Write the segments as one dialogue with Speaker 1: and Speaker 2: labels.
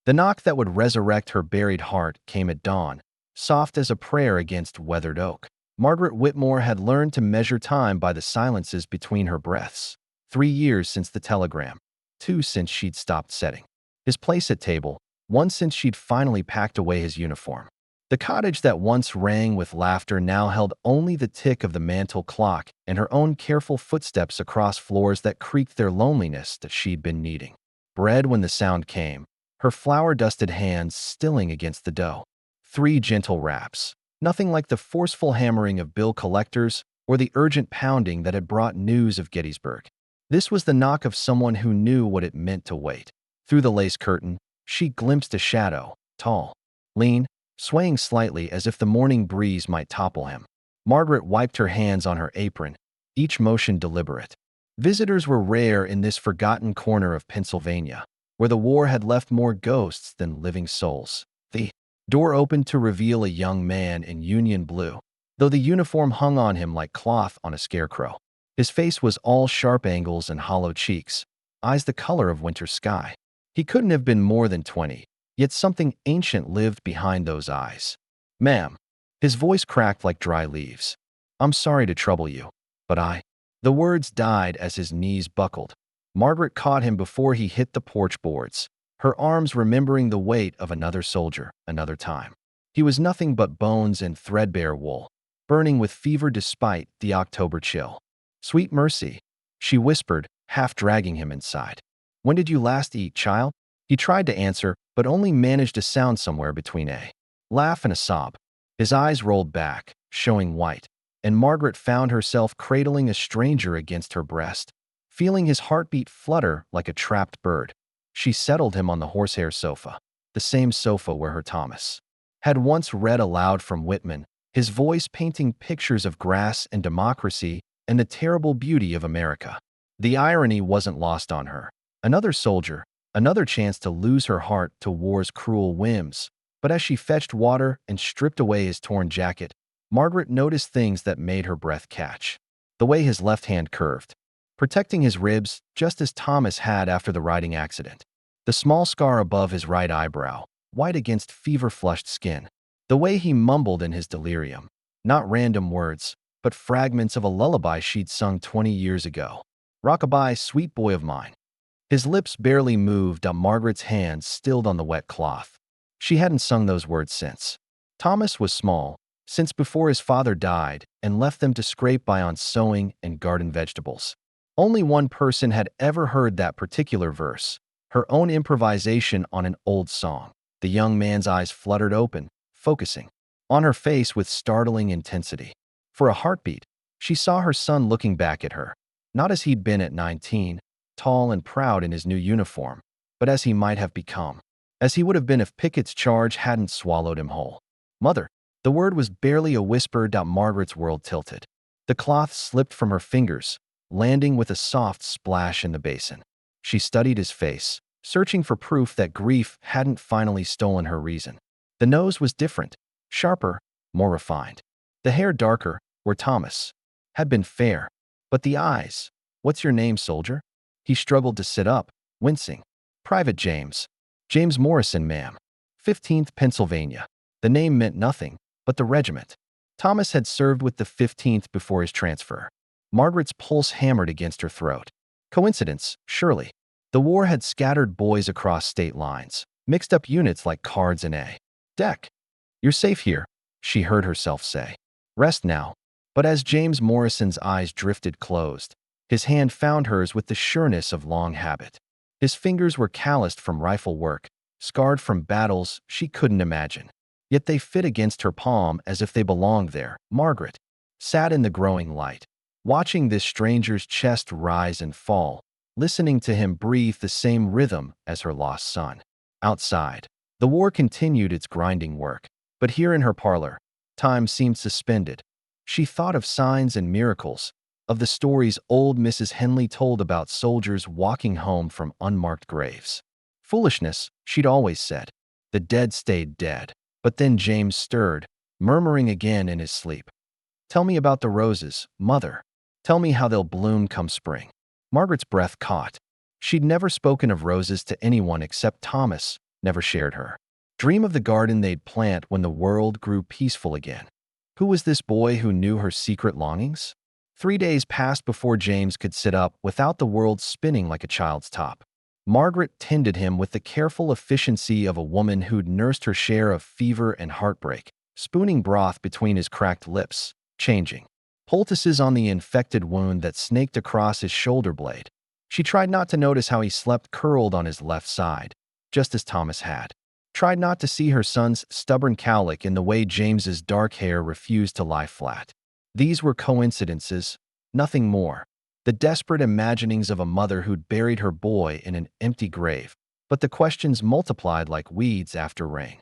Speaker 1: The knock that would resurrect her buried heart came at dawn, soft as a prayer against weathered oak. Margaret Whitmore had learned to measure time by the silences between her breaths. 3 years since the telegram, 2 since she'd stopped setting his place at table, 1 since she'd finally packed away his uniform. The cottage that once rang with laughter now held only the tick of the mantel clock and her own careful footsteps across floors that creaked their loneliness that she'd been kneading bread when the sound came, her flour-dusted hands stilling against the dough. 3 gentle raps. Nothing like the forceful hammering of bill collectors or the urgent pounding that had brought news of Gettysburg. This was the knock of someone who knew what it meant to wait. Through the lace curtain, she glimpsed a shadow, tall, lean, swaying slightly as if the morning breeze might topple him. Margaret wiped her hands on her apron, each motion deliberate. Visitors were rare in this forgotten corner of Pennsylvania, where the war had left more ghosts than living souls. The door opened to reveal a young man in Union blue, though the uniform hung on him like cloth on a scarecrow. His face was all sharp angles and hollow cheeks, eyes the color of winter sky. He couldn't have been more than 20, yet something ancient lived behind those eyes. "Ma'am." His voice cracked like dry leaves. "I'm sorry to trouble you, but I—" The words died as his knees buckled. Margaret caught him before he hit the porch boards, her arms remembering the weight of another soldier, another time. He was nothing but bones and threadbare wool, burning with fever despite the October chill. "Sweet mercy," she whispered, half dragging him inside. "When did you last eat, child?" He tried to answer, but only managed a sound somewhere between a laugh and a sob. His eyes rolled back, showing white, and Margaret found herself cradling a stranger against her breast, feeling his heartbeat flutter like a trapped bird. She settled him on the horsehair sofa, the same sofa where her Thomas had once read aloud from Whitman, his voice painting pictures of grass and democracy and the terrible beauty of America. The irony wasn't lost on her. Another soldier, another chance to lose her heart to war's cruel whims. But as she fetched water and stripped away his torn jacket, Margaret noticed things that made her breath catch. The way his left hand curved, protecting his ribs just as Thomas had after the riding accident. The small scar above his right eyebrow, white against fever-flushed skin. The way he mumbled in his delirium, not random words, but fragments of a lullaby she'd sung 20 years ago. "Rock-a-bye, sweet boy of mine." His lips barely moved, Margaret's hands stilled on the wet cloth. She hadn't sung those words since. Thomas was small, since before his father died and left them to scrape by on sewing and garden vegetables. Only one person had ever heard that particular verse, her own improvisation on an old song. The young man's eyes fluttered open, focusing on her face with startling intensity. For a heartbeat, she saw her son looking back at her, not as he'd been at 19, tall and proud in his new uniform, but as he might have become, as he would have been if Pickett's charge hadn't swallowed him whole. "Mother." The word was barely a whisper. Margaret's world tilted. The cloth slipped from her fingers, landing with a soft splash in the basin. She studied his face, searching for proof that grief hadn't finally stolen her reason. The nose was different, sharper, more refined. The hair darker, where Thomas had been fair. But the eyes— "What's your name, soldier?" He struggled to sit up, wincing. "Private James. James Morrison, ma'am. 15th Pennsylvania." The name meant nothing, but the regiment. Thomas had served with the 15th before his transfer. Margaret's pulse hammered against her throat. Coincidence, surely. The war had scattered boys across state lines, mixed up units like cards in a deck. "You're safe here," she heard herself say. "Rest now." But as James Morrison's eyes drifted closed, his hand found hers with the sureness of long habit. His fingers were calloused from rifle work, scarred from battles she couldn't imagine. Yet they fit against her palm as if they belonged there. Margaret sat in the growing light, watching this stranger's chest rise and fall, listening to him breathe the same rhythm as her lost son. Outside, the war continued its grinding work, but here in her parlor, time seemed suspended. She thought of signs and miracles, of the stories old Mrs. Henley told about soldiers walking home from unmarked graves. Foolishness, she'd always said. The dead stayed dead. But then James stirred, murmuring again in his sleep. "Tell me about the roses, mother. Tell me how they'll bloom come spring." Margaret's breath caught. She'd never spoken of roses to anyone except Thomas, never shared her. Dream of the garden they'd plant when the world grew peaceful again. Who was this boy who knew her secret longings? 3 days passed before James could sit up without the world spinning like a child's top. Margaret tended him with the careful efficiency of a woman who'd nursed her share of fever and heartbreak, spooning broth between his cracked lips, changing poultices on the infected wound that snaked across his shoulder blade. She tried not to notice how he slept curled on his left side, just as Thomas had. Tried not to see her son's stubborn cowlick in the way James's dark hair refused to lie flat. These were coincidences, nothing more. The desperate imaginings of a mother who'd buried her boy in an empty grave. But the questions multiplied like weeds after rain.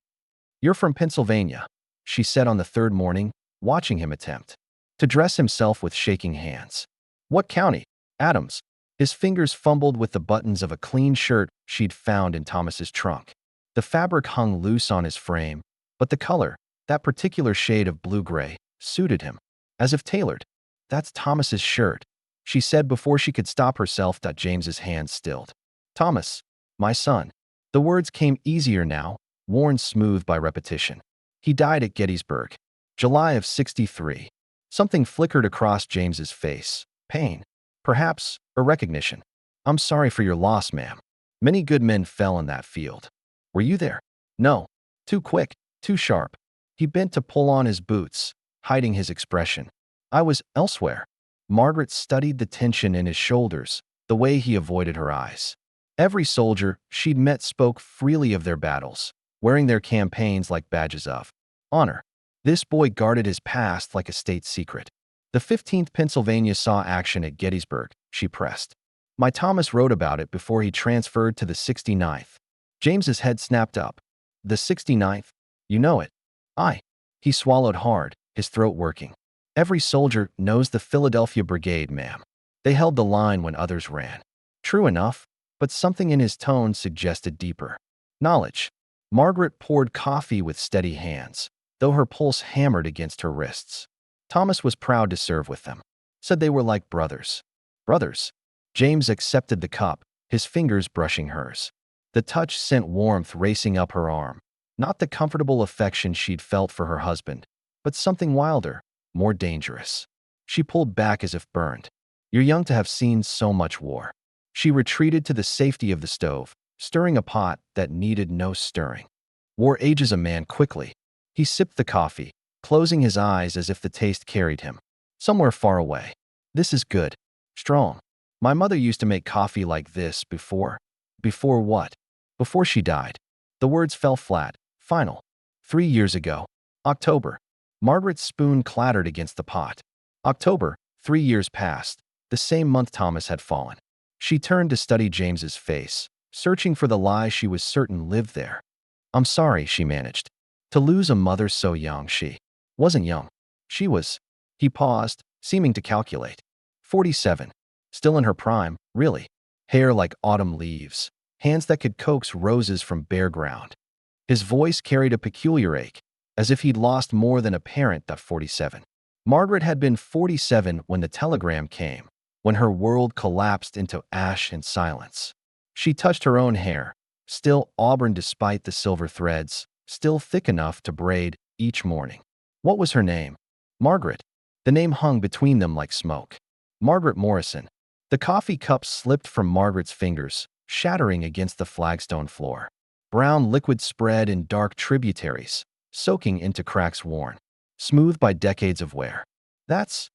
Speaker 1: "You're from Pennsylvania," she said on the third morning, watching him attempt to dress himself with shaking hands. "What county?" "Adams." His fingers fumbled with the buttons of a clean shirt she'd found in Thomas's trunk. The fabric hung loose on his frame, but the color, that particular shade of blue-gray, suited him, as if tailored. "That's Thomas's shirt," she said before she could stop herself. James's hands stilled. "Thomas, my son." The words came easier now, worn smooth by repetition. "He died at Gettysburg, July of '63. Something flickered across James's face. Pain. Perhaps a recognition. "I'm sorry for your loss, ma'am. Many good men fell in that field." "Were you there?" "No. Too quick, too sharp." He bent to pull on his boots, hiding his expression. "I was elsewhere." Margaret studied the tension in his shoulders, the way he avoided her eyes. Every soldier she'd met spoke freely of their battles, wearing their campaigns like badges of honor. This boy guarded his past like a state secret. "The 15th Pennsylvania saw action at Gettysburg," she pressed. "My Thomas wrote about it before he transferred to the 69th. James's head snapped up. "The 69th? You know it." "Aye." He swallowed hard, his throat working. "Every soldier knows the Philadelphia Brigade, ma'am. They held the line when others ran." True enough, but something in his tone suggested deeper knowledge. Margaret poured coffee with steady hands, though her pulse hammered against her wrists. Thomas was proud to serve with them. Said they were like brothers. Brothers. James accepted the cup, his fingers brushing hers. The touch sent warmth racing up her arm. Not the comfortable affection she'd felt for her husband, but something wilder, more dangerous. She pulled back as if burned. "You're young to have seen so much war." She retreated to the safety of the stove, stirring a pot that needed no stirring. "War ages a man quickly." He sipped the coffee, closing his eyes as if the taste carried him somewhere far away. "This is good. Strong. My mother used to make coffee like this before." "Before what?" "Before she died." The words fell flat, final. 3 years ago. October. Margaret's spoon clattered against the pot. October, 3 years passed, the same month Thomas had fallen. She turned to study James's face, searching for the lie she was certain lived there. "I'm sorry," she managed. "To lose a mother so young." She wasn't young. She was. He paused, seeming to calculate. 47. Still in her prime, really. Hair like autumn leaves. Hands that could coax roses from bare ground. His voice carried a peculiar ache, as if he'd lost more than a parent. 47. Margaret had been 47 when the telegram came, when her world collapsed into ash and silence. She touched her own hair, still auburn despite the silver threads, still thick enough to braid each morning. What was her name? Margaret. The name hung between them like smoke. Margaret Morrison. The coffee cup slipped from Margaret's fingers, shattering against the flagstone floor. Brown liquid spread in dark tributaries, soaking into cracks worn, smooth by decades of wear. That's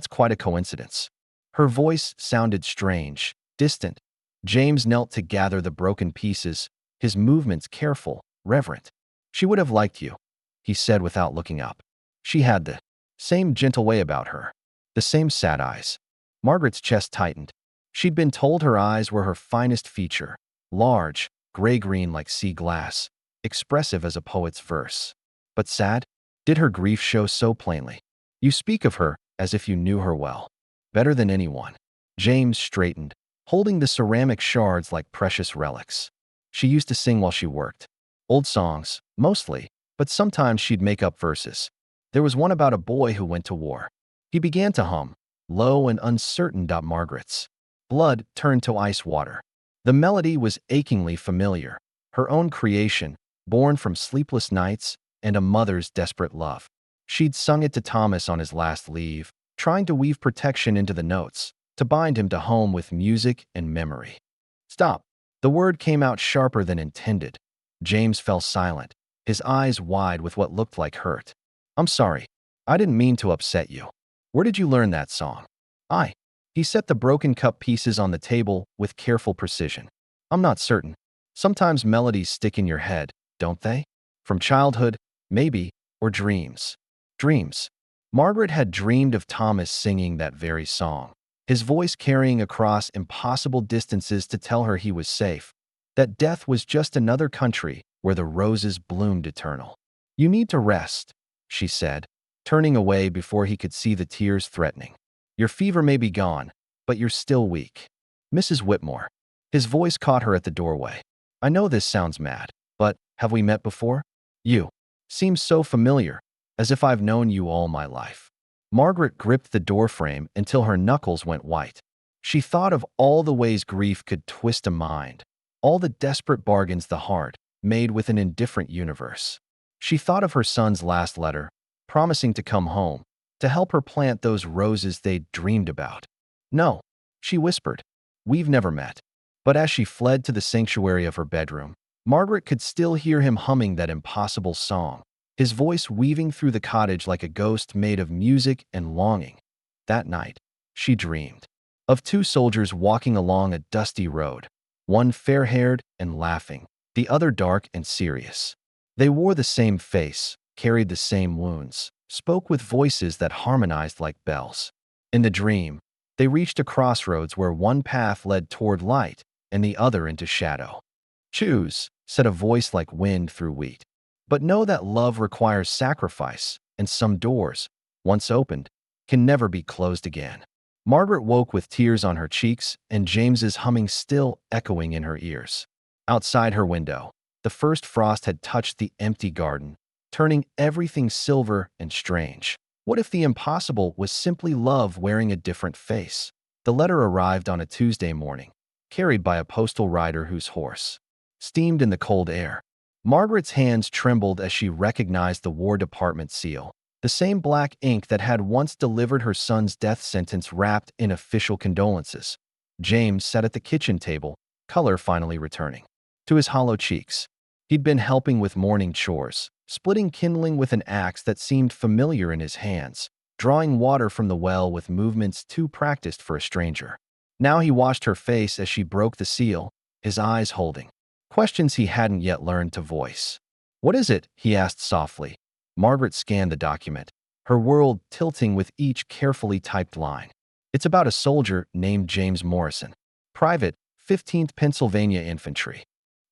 Speaker 1: quite a coincidence." Her voice sounded strange, distant. James knelt to gather the broken pieces, his movements careful, reverent. "She would have liked you," he said without looking up. She had the same gentle way about her, the same sad eyes. Margaret's chest tightened. She'd been told her eyes were her finest feature, large, gray-green like sea glass, expressive as a poet's verse. But sad? Did her grief show so plainly? "You speak of her as if you knew her well." "Better than anyone." James straightened, holding the ceramic shards like precious relics. "She used to sing while she worked. Old songs, mostly, but sometimes she'd make up verses. There was one about a boy who went to war." He began to hum, low and uncertain. Margaret's blood turned to ice water. The melody was achingly familiar, her own creation, born from sleepless nights and a mother's desperate love. She'd sung it to Thomas on his last leave, trying to weave protection into the notes, to bind him to home with music and memory. Stop. The word came out sharper than intended. James fell silent, his eyes wide with what looked like hurt. I'm sorry. I didn't mean to upset you. Where did you learn that song? He set the broken cup pieces on the table with careful precision. I'm not certain. Sometimes melodies stick in your head, don't they? From childhood, maybe, or dreams. Dreams. Margaret had dreamed of Thomas singing that very song, his voice carrying across impossible distances to tell her he was safe, that death was just another country where the roses bloomed eternal. You need to rest, she said, turning away before he could see the tears threatening. Your fever may be gone, but you're still weak. Mrs. Whitmore. His voice caught her at the doorway. I know this sounds mad, but have we met before? You seem so familiar, as if I've known you all my life. Margaret gripped the doorframe until her knuckles went white. She thought of all the ways grief could twist a mind, all the desperate bargains the heart made with an indifferent universe. She thought of her son's last letter, promising to come home, to help her plant those roses they'd dreamed about. No, she whispered. We've never met. But as she fled to the sanctuary of her bedroom, Margaret could still hear him humming that impossible song, his voice weaving through the cottage like a ghost made of music and longing. That night, she dreamed of two soldiers walking along a dusty road, one fair-haired and laughing, the other dark and serious. They wore the same face, carried the same wounds, spoke with voices that harmonized like bells. In the dream, they reached a crossroads where one path led toward light and the other into shadow. Choose, said a voice like wind through wheat. But know that love requires sacrifice, and some doors, once opened, can never be closed again. Margaret woke with tears on her cheeks and James's humming still echoing in her ears. Outside her window, the first frost had touched the empty garden, turning everything silver and strange. What if the impossible was simply love wearing a different face? The letter arrived on a Tuesday morning, carried by a postal rider whose horse steamed in the cold air. Margaret's hands trembled as she recognized the War Department seal, the same black ink that had once delivered her son's death sentence wrapped in official condolences. James sat at the kitchen table, color finally returning to his hollow cheeks. He'd been helping with morning chores, splitting kindling with an axe that seemed familiar in his hands, drawing water from the well with movements too practiced for a stranger. Now he washed her face as she broke the seal, his eyes holding questions he hadn't yet learned to voice. What is it? He asked softly. Margaret scanned the document, her world tilting with each carefully typed line. It's about a soldier named James Morrison, Private, 15th Pennsylvania Infantry.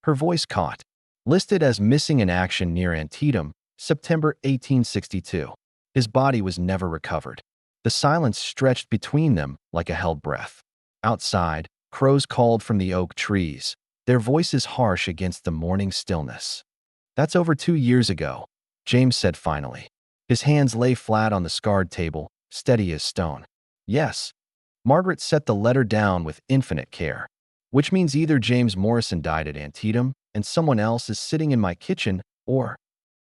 Speaker 1: Her voice caught. Listed as missing in action near Antietam, September 1862. His body was never recovered. The silence stretched between them like a held breath. Outside, crows called from the oak trees, their voices harsh against the morning stillness. That's over 2 years ago, James said finally. His hands lay flat on the scarred table, steady as stone. Yes. Margaret set the letter down with infinite care. Which means either James Morrison died at Antietam and someone else is sitting in my kitchen, or…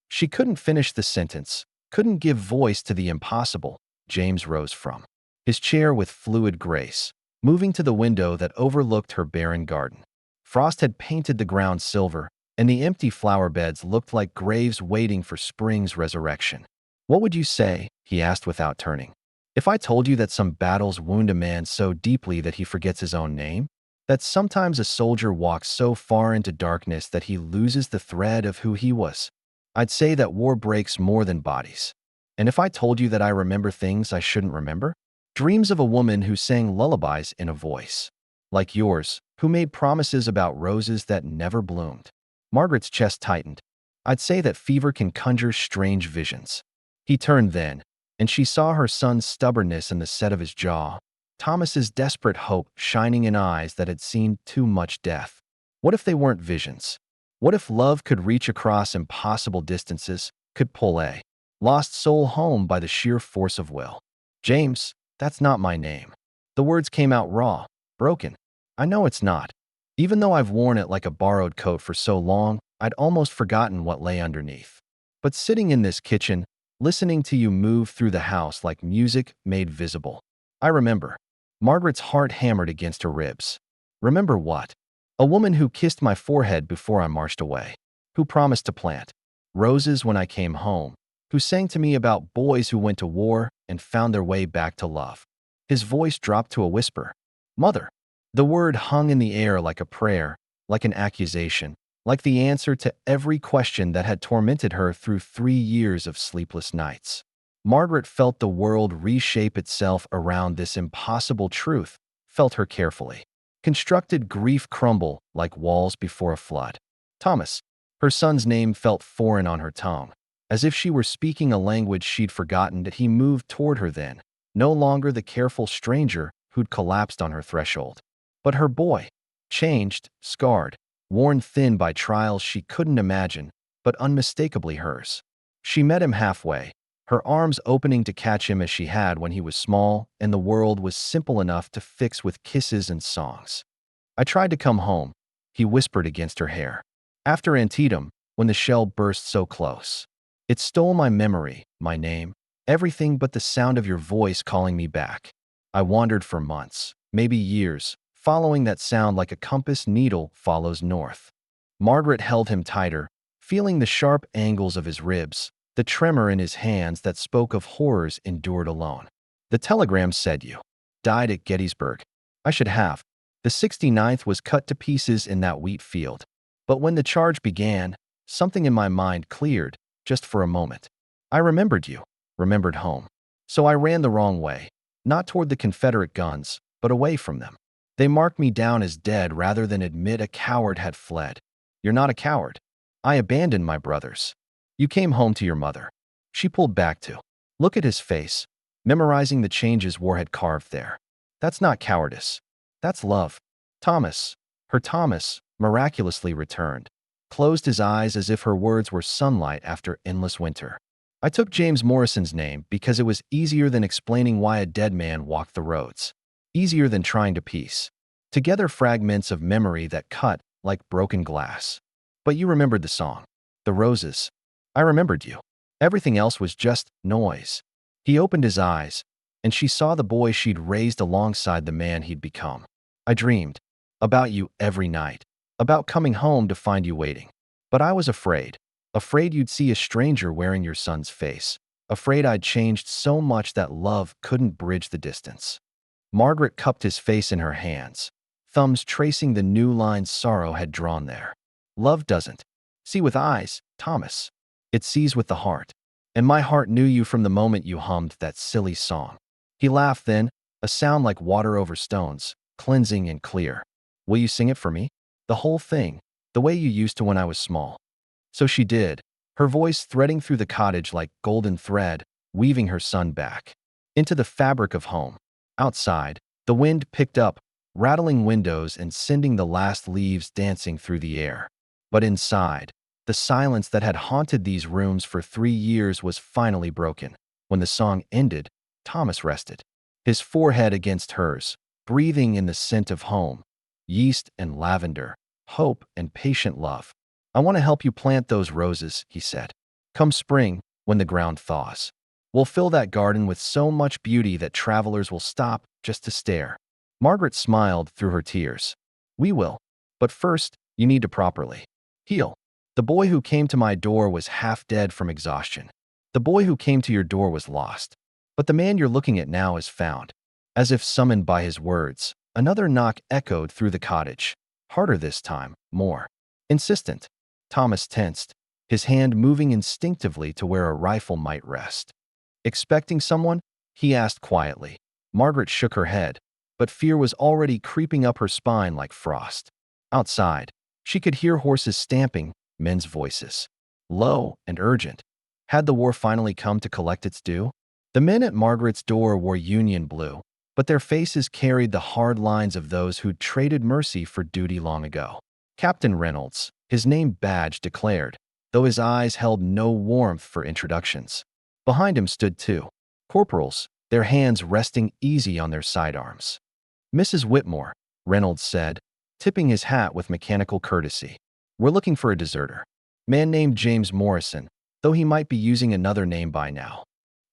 Speaker 1: She couldn't finish the sentence, couldn't give voice to the impossible. James rose from his chair with fluid grace, moving to the window that overlooked her barren garden. Frost had painted the ground silver, and the empty flower beds looked like graves waiting for spring's resurrection. What would you say, he asked without turning, if I told you that some battles wound a man so deeply that he forgets his own name? That sometimes a soldier walks so far into darkness that he loses the thread of who he was? I'd say that war breaks more than bodies. And if I told you that I remember things I shouldn't remember? Dreams of a woman who sang lullabies in a voice like yours, who made promises about roses that never bloomed. Margaret's chest tightened. I'd say that fever can conjure strange visions. He turned then, and she saw her son's stubbornness in the set of his jaw, Thomas's desperate hope shining in eyes that had seen too much death. What if they weren't visions? What if love could reach across impossible distances, could pull a lost soul home by the sheer force of will? James, that's not my name. The words came out raw, broken. I know it's not. Even though I've worn it like a borrowed coat for so long, I'd almost forgotten what lay underneath. But sitting in this kitchen, listening to you move through the house like music made visible. I remember. Margaret's heart hammered against her ribs. Remember what? A woman who kissed my forehead before I marched away. Who promised to plant roses when I came home. Who sang to me about boys who went to war and found their way back to love. His voice dropped to a whisper. Mother. The word hung in the air like a prayer, like an accusation, like the answer to every question that had tormented her through 3 years of sleepless nights. Margaret felt the world reshape itself around this impossible truth, felt her carefully. Constructed grief crumble like walls before a flood. Thomas. Her son's name felt foreign on her tongue, as if she were speaking a language she'd forgotten that he moved toward her then, no longer the careful stranger who'd collapsed on her threshold. But her boy, changed, scarred, worn thin by trials she couldn't imagine, but unmistakably hers. She met him halfway, her arms opening to catch him as she had when he was small and the world was simple enough to fix with kisses and songs. I tried to come home, he whispered against her hair. After Antietam, when the shell burst so close. It stole my memory, my name, everything but the sound of your voice calling me back. I wandered for months, maybe years, following that sound like a compass needle follows north. Margaret held him tighter, feeling the sharp angles of his ribs, the tremor in his hands that spoke of horrors endured alone. The telegram said you died at Gettysburg. I should have. The 69th was cut to pieces in that wheat field. But when the charge began, something in my mind cleared, just for a moment. I remembered you, remembered home. So I ran the wrong way, not toward the Confederate guns, but away from them. They marked me down as dead rather than admit a coward had fled. You're not a coward. I abandoned my brothers. You came home to your mother. She pulled back to look at his face, memorizing the changes war had carved there. That's not cowardice. That's love. Thomas, her Thomas, miraculously returned, closed his eyes as if her words were sunlight after endless winter. I took James Morrison's name because it was easier than explaining why a dead man walked the roads. Easier than trying to piece together fragments of memory that cut like broken glass. But you remembered the song. The roses. I remembered you. Everything else was just noise. He opened his eyes, and she saw the boy she'd raised alongside the man he'd become. I dreamed about you every night, about coming home to find you waiting. But I was afraid. Afraid you'd see a stranger wearing your son's face. Afraid I'd changed so much that love couldn't bridge the distance. Margaret cupped his face in her hands, thumbs tracing the new lines sorrow had drawn there. Love doesn't see with eyes, Thomas. It sees with the heart. And my heart knew you from the moment you hummed that silly song. He laughed then, a sound like water over stones, cleansing and clear. Will you sing it for me? The whole thing, the way you used to when I was small. So she did, her voice threading through the cottage like golden thread, weaving her son back into the fabric of home. Outside, the wind picked up, rattling windows and sending the last leaves dancing through the air. But inside, the silence that had haunted these rooms for 3 years was finally broken. When the song ended, Thomas rested, his forehead against hers, breathing in the scent of home, yeast and lavender, hope and patient love. I want to help you plant those roses, he said. Come spring, when the ground thaws. We'll fill that garden with so much beauty that travelers will stop just to stare. Margaret smiled through her tears. We will. But first, you need to properly heal. The boy who came to my door was half dead from exhaustion. The boy who came to your door was lost. But the man you're looking at now is found. As if summoned by his words, another knock echoed through the cottage. Harder this time, more insistent. Thomas tensed, his hand moving instinctively to where a rifle might rest. Expecting someone? He asked quietly. Margaret shook her head, but fear was already creeping up her spine like frost. Outside, she could hear horses stamping, men's voices. Low and urgent. Had the war finally come to collect its due? The men at Margaret's door wore Union blue, but their faces carried the hard lines of those who'd traded mercy for duty long ago. Captain Reynolds, his name badge declared, though his eyes held no warmth for introductions. Behind him stood 2 corporals, their hands resting easy on their sidearms. Mrs. Whitmore, Reynolds said, tipping his hat with mechanical courtesy. "We're looking for a deserter. Man named James Morrison, though he might be using another name by now."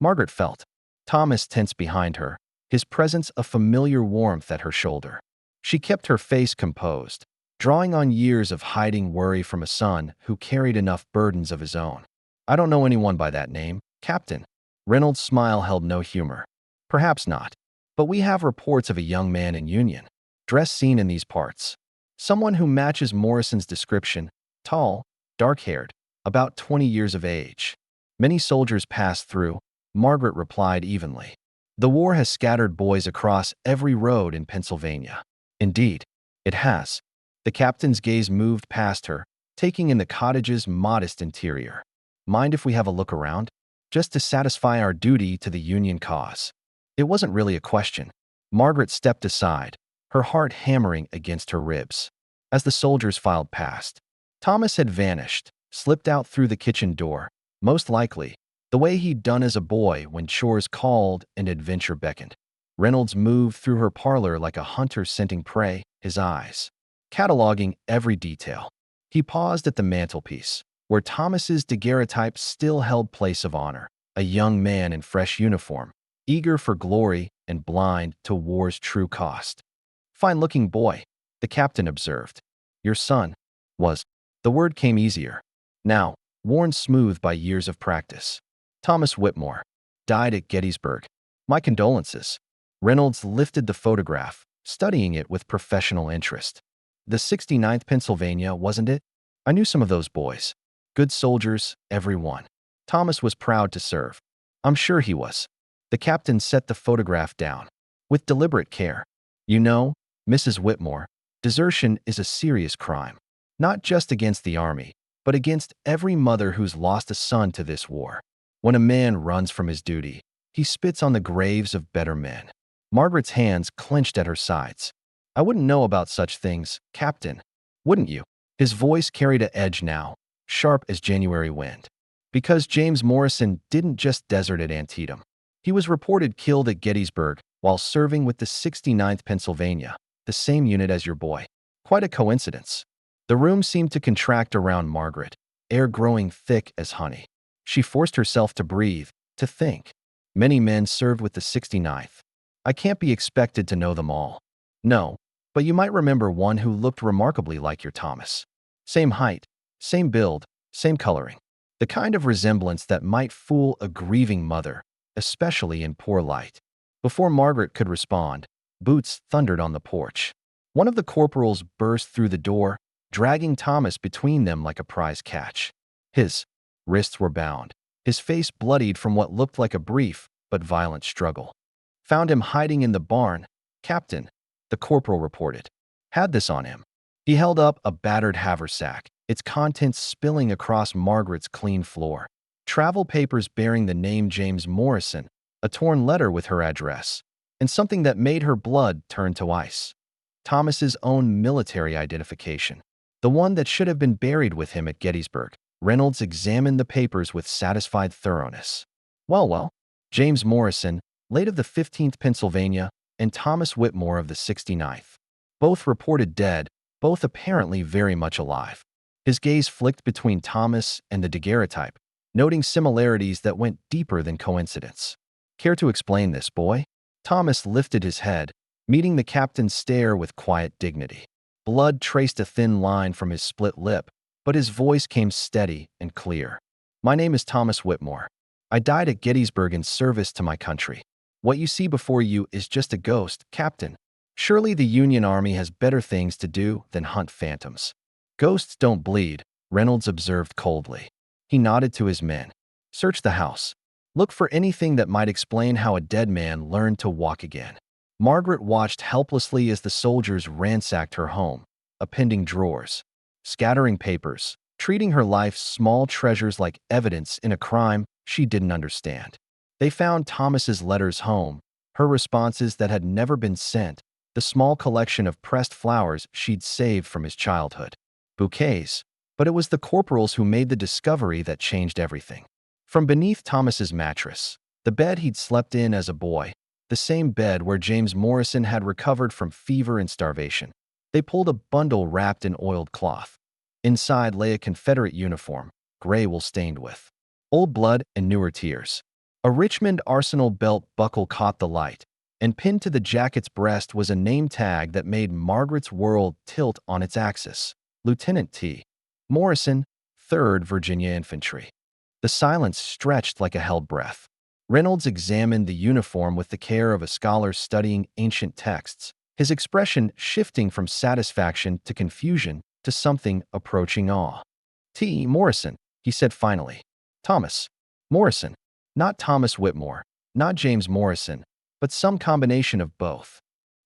Speaker 1: Margaret felt Thomas tense behind her, his presence a familiar warmth at her shoulder. She kept her face composed, drawing on years of hiding worry from a son who carried enough burdens of his own. "I don't know anyone by that name, Captain." Reynolds' smile held no humor. "Perhaps not. But we have reports of a young man in Union dress seen in these parts. Someone who matches Morrison's description, tall, dark-haired, about 20 years of age." "Many soldiers pass through," Margaret replied evenly. "The war has scattered boys across every road in Pennsylvania." "Indeed, it has." The captain's gaze moved past her, taking in the cottage's modest interior. "Mind if we have a look around? Just to satisfy our duty to the Union cause." It wasn't really a question. Margaret stepped aside, her heart hammering against her ribs. As the soldiers filed past, Thomas had vanished, slipped out through the kitchen door, most likely, the way he'd done as a boy when chores called and adventure beckoned. Reynolds moved through her parlor like a hunter scenting prey, his eyes cataloging every detail. He paused at the mantelpiece, where Thomas's daguerreotype still held place of honor, a young man in fresh uniform, eager for glory and blind to war's true cost. "Fine-looking boy," the captain observed. "Your son was." The word came easier, now, worn smooth by years of practice. "Thomas Whitmore. Died at Gettysburg. My condolences." Reynolds lifted the photograph, studying it with professional interest. "The 69th Pennsylvania, wasn't it? I knew some of those boys. Good soldiers, every one. Thomas was proud to serve." "I'm sure he was." The captain set the photograph down, with deliberate care. "You know, Mrs. Whitmore, desertion is a serious crime, not just against the Army, but against every mother who's lost a son to this war. When a man runs from his duty, he spits on the graves of better men." Margaret's hands clenched at her sides. "I wouldn't know about such things, Captain. Wouldn't you?" His voice carried an edge now, sharp as January wind. "Because James Morrison didn't just desert at Antietam. He was reported killed at Gettysburg while serving with the 69th Pennsylvania, the same unit as your boy. Quite a coincidence." The room seemed to contract around Margaret, air growing thick as honey. She forced herself to breathe, to think. Many men served with the 69th. I can't be expected to know them all. "No, but you might remember one who looked remarkably like your Thomas. Same height, same build, same coloring. The kind of resemblance that might fool a grieving mother, especially in poor light." Before Margaret could respond, boots thundered on the porch. One of the corporals burst through the door, dragging Thomas between them like a prize catch. His wrists were bound, his face bloodied from what looked like a brief but violent struggle. "Found him hiding in the barn, Captain," the corporal reported. "Had this on him." He held up a battered haversack, its contents spilling across Margaret's clean floor. Travel papers bearing the name James Morrison, a torn letter with her address, and something that made her blood turn to ice. Thomas's own military identification, the one that should have been buried with him at Gettysburg. Reynolds examined the papers with satisfied thoroughness. Well, James Morrison, late of the 15th Pennsylvania, and Thomas Whitmore of the 69th. Both reported dead, both apparently very much alive. His gaze flicked between Thomas and the daguerreotype, noting similarities that went deeper than coincidence. "Care to explain this, boy?" Thomas lifted his head, meeting the captain's stare with quiet dignity. Blood traced a thin line from his split lip, but his voice came steady and clear. "My name is Thomas Whitmore. I died at Gettysburg in service to my country. What you see before you is just a ghost, Captain. Surely the Union Army has better things to do than hunt phantoms." "Ghosts don't bleed," Reynolds observed coldly. He nodded to his men. "Search the house. Look for anything that might explain how a dead man learned to walk again." Margaret watched helplessly as the soldiers ransacked her home, appending drawers, scattering papers, treating her life's small treasures like evidence in a crime she didn't understand. They found Thomas's letters home, her responses that had never been sent, the small collection of pressed flowers she'd saved from his childhood. Bouquets, but it was the corporals who made the discovery that changed everything. From beneath Thomas's mattress, the bed he'd slept in as a boy, the same bed where James Morrison had recovered from fever and starvation, They pulled a bundle wrapped in oiled cloth. Inside lay a Confederate uniform, gray wool stained with old blood and newer tears. A Richmond Arsenal belt buckle caught the light, and pinned to the jacket's breast was a name tag that made Margaret's world tilt on its axis. Lieutenant T. Morrison, 3rd Virginia Infantry. The silence stretched like a held breath. Reynolds examined the uniform with the care of a scholar studying ancient texts, his expression shifting from satisfaction to confusion to something approaching awe. T. Morrison, he said finally. Thomas Morrison. Not Thomas Whitmore, not James Morrison, but some combination of both.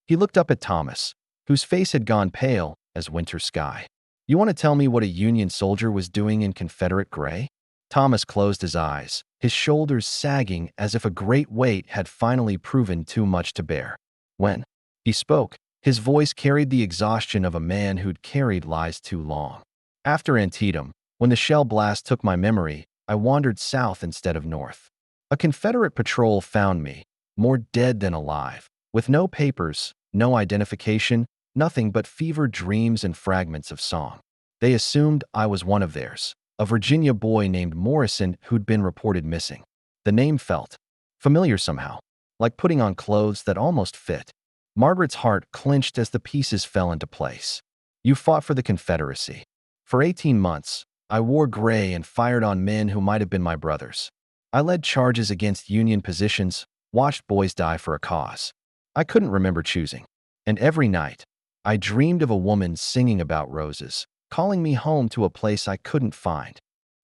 Speaker 1: He looked up at Thomas, whose face had gone pale as winter sky. You want to tell me what a Union soldier was doing in Confederate gray? Thomas closed his eyes, his shoulders sagging as if a great weight had finally proven too much to bear. When he spoke, his voice carried the exhaustion of a man who'd carried lies too long. After Antietam, when the shell blast took my memory, I wandered south instead of north. A Confederate patrol found me, more dead than alive, with no papers, no identification, nothing but fevered dreams and fragments of song. They assumed I was one of theirs, a Virginia boy named Morrison who'd been reported missing. The name felt familiar somehow, like putting on clothes that almost fit. Margaret's heart clenched as the pieces fell into place. You fought for the Confederacy. For 18 months, I wore gray and fired on men who might have been my brothers. I led charges against Union positions, watched boys die for a cause. I couldn't remember choosing. And every night, I dreamed of a woman singing about roses, calling me home to a place I couldn't find.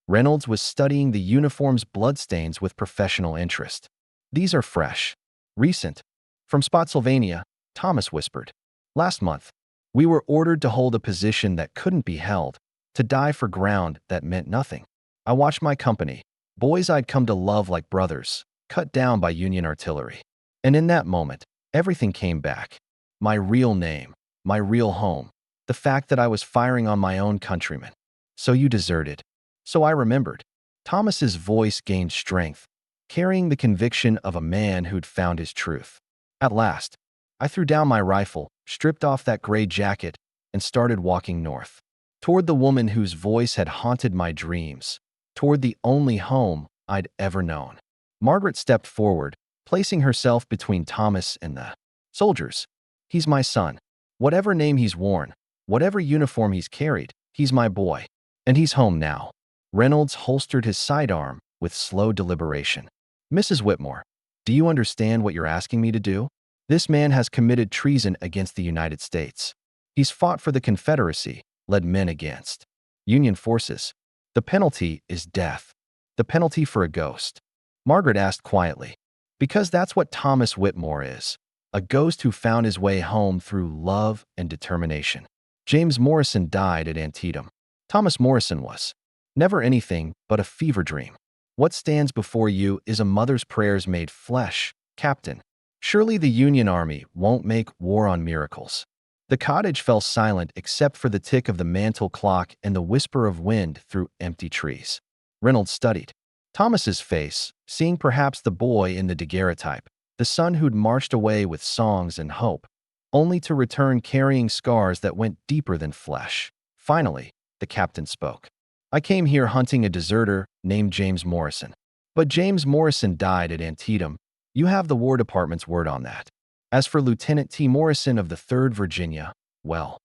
Speaker 1: Reynolds was studying the uniform's bloodstains with professional interest. These are fresh. Recent. From Spotsylvania, Thomas whispered. Last month, we were ordered to hold a position that couldn't be held, to die for ground that meant nothing. I watched my company, boys I'd come to love like brothers, cut down by Union artillery. And in that moment, everything came back. My real name, my real home, the fact that I was firing on my own countrymen. So you deserted. So I remembered. Thomas's voice gained strength, carrying the conviction of a man who'd found his truth. At last, I threw down my rifle, stripped off that gray jacket, and started walking north. Toward the woman whose voice had haunted my dreams. Toward the only home I'd ever known. Margaret stepped forward, placing herself between Thomas and the soldiers. He's my son. Whatever name he's worn, whatever uniform he's carried, he's my boy. And he's home now. Reynolds holstered his sidearm with slow deliberation. Mrs. Whitmore, do you understand what you're asking me to do? This man has committed treason against the United States. He's fought for the Confederacy, led men against Union forces. The penalty is death. The penalty for a ghost. Margaret asked quietly. Because that's what Thomas Whitmore is. A ghost who found his way home through love and determination. James Morrison died at Antietam. Thomas Morrison was never anything but a fever dream. What stands before you is a mother's prayers made flesh, Captain. Surely the Union Army won't make war on miracles. The cottage fell silent except for the tick of the mantel clock and the whisper of wind through empty trees. Reynolds studied Thomas's face, seeing perhaps the boy in the daguerreotype, the son who'd marched away with songs and hope, only to return carrying scars that went deeper than flesh. Finally, the captain spoke. I came here hunting a deserter named James Morrison. But James Morrison died at Antietam. You have the War Department's word on that. As for Lieutenant T. Morrison of the 3rd Virginia, well,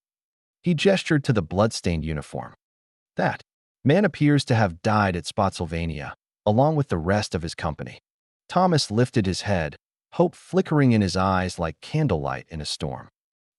Speaker 1: he gestured to the blood-stained uniform. That man appears to have died at Spotsylvania, along with the rest of his company. Thomas lifted his head, hope flickering in his eyes like candlelight in a storm.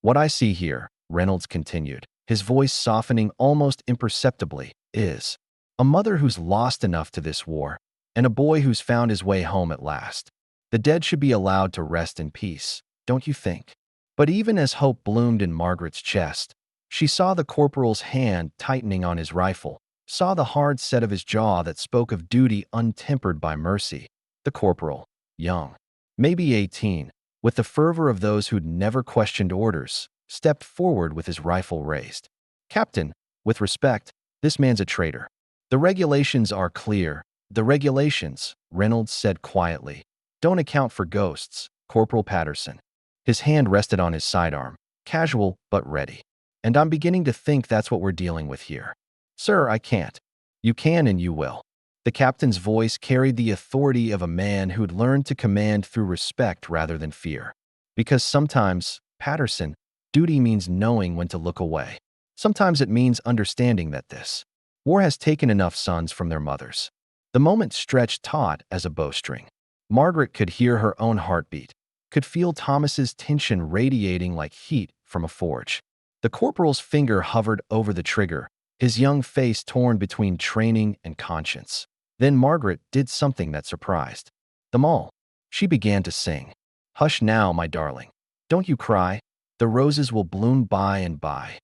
Speaker 1: What I see here, Reynolds continued, his voice softening almost imperceptibly, is a mother who's lost enough to this war, and a boy who's found his way home at last. The dead should be allowed to rest in peace, don't you think? But even as hope bloomed in Margaret's chest, she saw the corporal's hand tightening on his rifle, saw the hard set of his jaw that spoke of duty untempered by mercy. The corporal, young, maybe 18, with the fervor of those who'd never questioned orders, stepped forward with his rifle raised. Captain, with respect, this man's a traitor. The regulations are clear. The regulations, Reynolds said quietly, don't account for ghosts, Corporal Patterson. His hand rested on his sidearm, casual but ready. And I'm beginning to think that's what we're dealing with here. Sir, I can't. You can and you will. The captain's voice carried the authority of a man who'd learned to command through respect rather than fear. Because sometimes, Patterson, duty means knowing when to look away. Sometimes it means understanding that this war has taken enough sons from their mothers. The moment stretched taut as a bowstring. Margaret could hear her own heartbeat, could feel Thomas's tension radiating like heat from a forge. The corporal's finger hovered over the trigger, his young face torn between training and conscience. Then Margaret did something that surprised them all. She began to sing. "Hush now, my darling. Don't you cry. The roses will bloom by and by."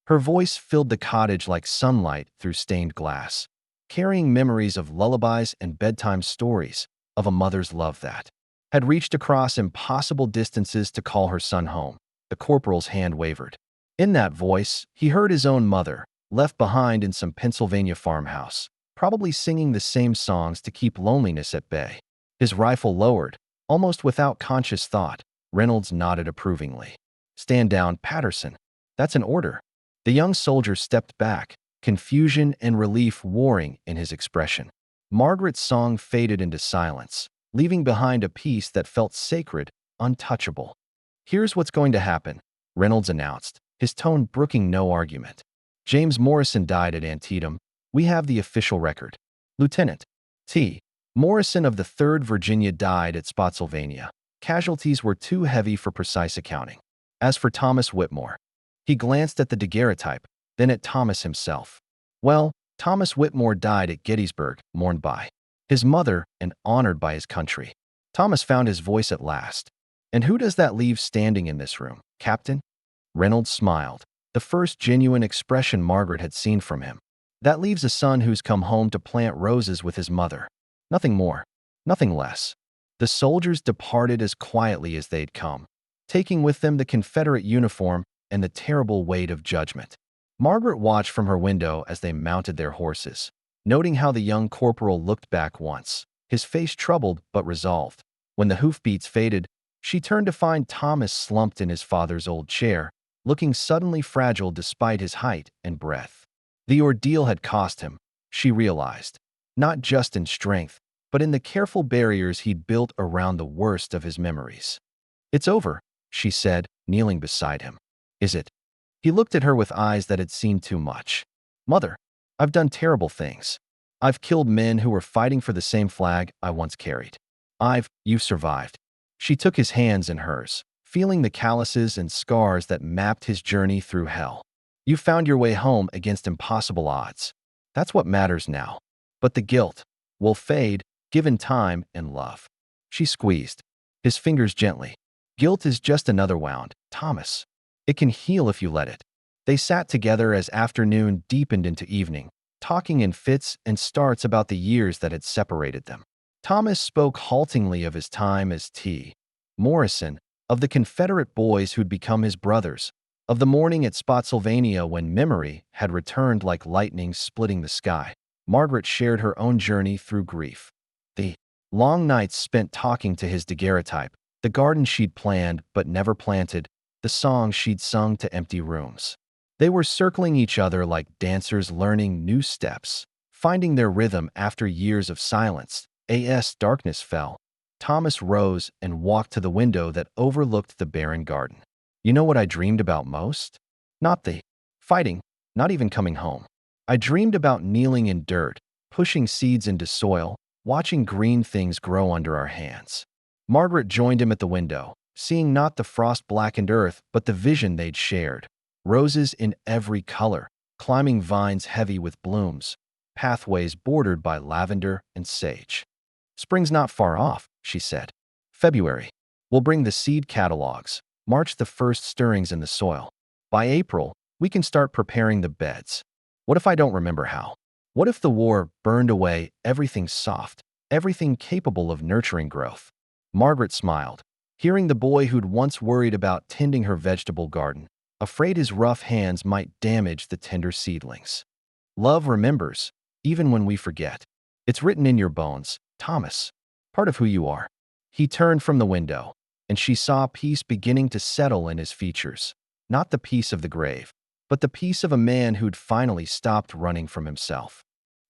Speaker 1: Her voice filled the cottage like sunlight through stained glass, carrying memories of lullabies and bedtime stories of a mother's love that had reached across impossible distances to call her son home. The corporal's hand wavered. In that voice, he heard his own mother, left behind in some Pennsylvania farmhouse, probably singing the same songs to keep loneliness at bay. His rifle lowered, almost without conscious thought. Reynolds nodded approvingly. "Stand down, Patterson. That's an order." The young soldier stepped back, confusion and relief warring in his expression. Margaret's song faded into silence, leaving behind a peace that felt sacred, untouchable. "Here's what's going to happen," Reynolds announced, his tone brooking no argument. "James Morrison died at Antietam. We have the official record. Lieutenant T. Morrison of the 3rd Virginia died at Spotsylvania. Casualties were too heavy for precise accounting. As for Thomas Whitmore," he glanced at the daguerreotype, then at Thomas himself. "Well, Thomas Whitmore died at Gettysburg, mourned by his mother and honored by his country." Thomas found his voice at last. "And who does that leave standing in this room, Captain?" Reynolds smiled, the first genuine expression Margaret had seen from him. "That leaves a son who's come home to plant roses with his mother. Nothing more, nothing less." The soldiers departed as quietly as they'd come, taking with them the Confederate uniform and the terrible weight of judgment. Margaret watched from her window as they mounted their horses, noting how the young corporal looked back once, his face troubled but resolved. When the hoofbeats faded, she turned to find Thomas slumped in his father's old chair, looking suddenly fragile despite his height and breadth. The ordeal had cost him, she realized, not just in strength, but in the careful barriers he'd built around the worst of his memories. "It's over," she said, kneeling beside him. "Is it?" He looked at her with eyes that had seen too much. "Mother, I've done terrible things. I've killed men who were fighting for the same flag I once carried. You've survived." She took his hands in hers, feeling the calluses and scars that mapped his journey through hell. "You found your way home against impossible odds. That's what matters now. But the guilt will fade, given time and love." She squeezed his fingers gently. "Guilt is just another wound, Thomas. It can heal if you let it." They sat together as afternoon deepened into evening, talking in fits and starts about the years that had separated them. Thomas spoke haltingly of his time as T. Morrison, of the Confederate boys who'd become his brothers, of the morning at Spotsylvania when memory had returned like lightning splitting the sky. Margaret shared her own journey through grief. The long nights spent talking to his daguerreotype, the garden she'd planned but never planted, the songs she'd sung to empty rooms. They were circling each other like dancers learning new steps, finding their rhythm after years of silence. As darkness fell, Thomas rose and walked to the window that overlooked the barren garden. "You know what I dreamed about most? Not the fighting, not even coming home. I dreamed about kneeling in dirt, pushing seeds into soil, watching green things grow under our hands." Margaret joined him at the window, seeing not the frost-blackened earth but the vision they'd shared. Roses in every color, climbing vines heavy with blooms, pathways bordered by lavender and sage. "Spring's not far off," she said. "February. We'll bring the seed catalogs, march the first stirrings in the soil. By April, we can start preparing the beds. What if I don't remember how? What if the war burned away everything soft, everything capable of nurturing growth?" Margaret smiled, hearing the boy who'd once worried about tending her vegetable garden, afraid his rough hands might damage the tender seedlings. "Love remembers, even when we forget. It's written in your bones, Thomas, part of who you are." He turned from the window, and she saw peace beginning to settle in his features, not the peace of the grave, but the peace of a man who'd finally stopped running from himself.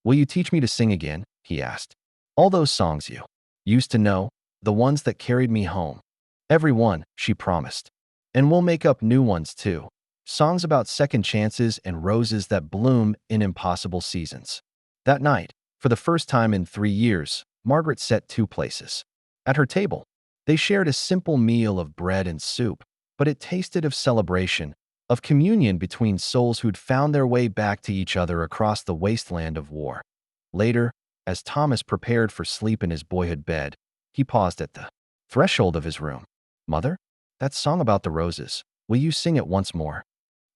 Speaker 1: "Will you teach me to sing again?" he asked. "All those songs you used to know, the ones that carried me home." "Every one," she promised. "And we'll make up new ones too. Songs about second chances and roses that bloom in impossible seasons." That night, for the first time in 3 years, Margaret set two places. At her table, they shared a simple meal of bread and soup, but it tasted of celebration, of communion between souls who'd found their way back to each other across the wasteland of war. Later, as Thomas prepared for sleep in his boyhood bed, he paused at the threshold of his room. "Mother, that song about the roses, will you sing it once more?"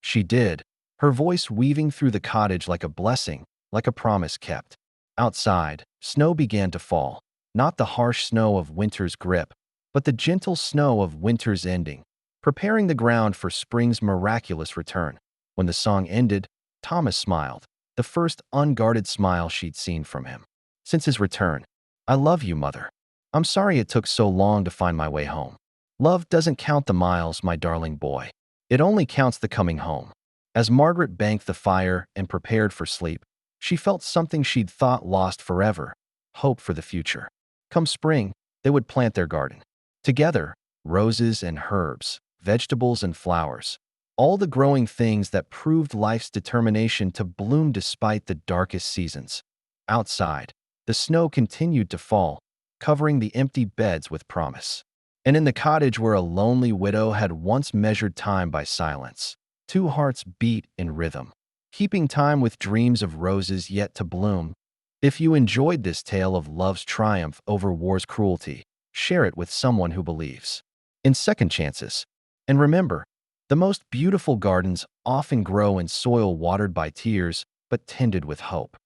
Speaker 1: She did, her voice weaving through the cottage like a blessing, like a promise kept. Outside, snow began to fall, not the harsh snow of winter's grip, but the gentle snow of winter's ending, preparing the ground for spring's miraculous return. When the song ended, Thomas smiled, the first unguarded smile she'd seen from him since his return. "I love you, Mother. I'm sorry it took so long to find my way home. Love doesn't count the miles, my darling boy. It only counts the coming home." As Margaret banked the fire and prepared for sleep, she felt something she'd thought lost forever: hope for the future. Come spring, they would plant their garden. Together, roses and herbs, vegetables and flowers, all the growing things that proved life's determination to bloom despite the darkest seasons. Outside, the snow continued to fall, covering the empty beds with promise. And in the cottage where a lonely widow had once measured time by silence, two hearts beat in rhythm, keeping time with dreams of roses yet to bloom. If you enjoyed this tale of love's triumph over war's cruelty, share it with someone who believes in second chances. And remember, the most beautiful gardens often grow in soil watered by tears but tended with hope.